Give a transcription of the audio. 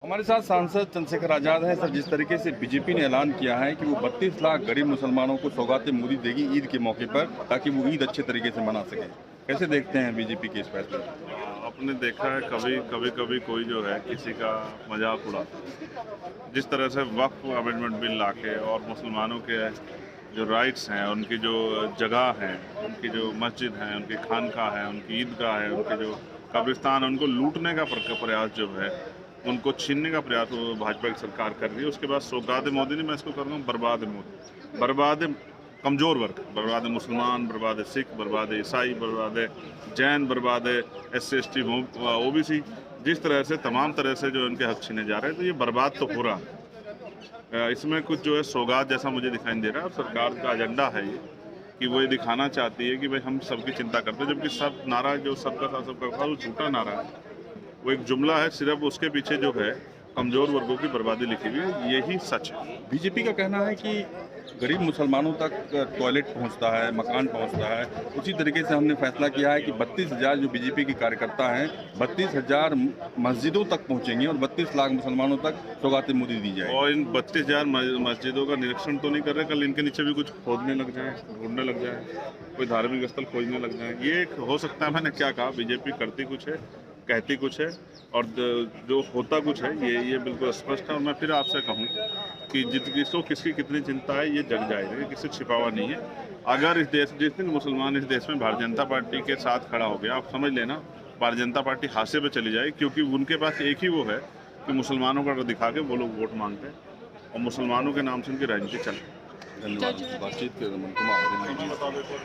हमारे साथ सांसद चंद्रशेखर आजाद हैं। सर, जिस तरीके से बीजेपी ने ऐलान किया है कि वो 32 लाख गरीब मुसलमानों को सौगातें मोदी देगी ईद के मौके पर, ताकि वो ईद अच्छे तरीके से मना सके, कैसे देखते हैं बीजेपी के इस फैसले को? आपने देखा है कभी कोई जो है किसी का मजाक उड़ाता है। जिस तरह से वक्फ अमेंडमेंट बिल लाके और मुसलमानों के जो राइट्स हैं, उनकी जो जगह हैं, उनकी जो मस्जिद हैं, उनकी खानका है, उनकी ईदगाह है, उनके जो कब्रिस्तान है, उनको लूटने का प्रयास जो है, उनको छीनने का प्रयास वो भाजपा की सरकार कर रही है। उसके बाद सौगात मोदी ने, मैं इसको कर रहा हूँ बर्बाद मोदी, बर्बाद कमज़ोर वर्ग, बर्बाद मुसलमान, बर्बाद सिख, बर्बाद ईसाई, बर्बाद जैन, बर्बाद SC ST OBC। जिस तरह से तमाम तरह से जो इनके हक छीने जा रहे हैं, तो ये बर्बाद तो हो रहा है। इसमें कुछ जो है सौगात जैसा मुझे दिखाई नहीं दे रहा है। और सरकार का एजेंडा है ये कि वो ये दिखाना चाहती है कि भाई हम सबकी चिंता करते हैं, जबकि सब नारा जो सबका साथ सबका विकास, वो झूठा नारा है। वो एक जुमला है, सिर्फ उसके पीछे जो है कमज़ोर वर्गों की बर्बादी लिखी हुई है, यही सच है। बीजेपी का कहना है कि गरीब मुसलमानों तक टॉयलेट पहुंचता है, मकान पहुंचता है। उसी तरीके से हमने फैसला किया है कि 32,000 जो बीजेपी के कार्यकर्ता हैं, 32,000 मस्जिदों तक पहुंचेंगे और 32 लाख मुसलमानों तक सौगातें मोदी दी जाएगी। और इन 32,000 मस्जिदों का निरीक्षण तो नहीं कर रहे, कल इनके नीचे भी कुछ खोदने लग जाए, ढूंढने लग जाए, कोई धार्मिक स्थल खोजने लग जाए। ये हो सकता है, मैंने क्या कहा, बीजेपी करती कुछ है, कहती कुछ है, और जो होता कुछ है, ये बिल्कुल स्पष्ट है। और मैं फिर आपसे कहूँ कि किसको किसकी कितनी चिंता है, ये जग जाएगा, ये किसी छिपा हुआ नहीं है। अगर इस देश, जिस दिन मुसलमान इस देश में भारतीय जनता पार्टी के साथ खड़ा हो गया, आप समझ लेना भारतीय जनता पार्टी हाशिए पे चली जाए, क्योंकि उनके पास एक ही वो है कि मुसलमानों का दिखा के वो लोग वोट मांगते हैं और मुसलमानों के नाम से उनकी राजनीति चले। धन्यवाद। बातचीत के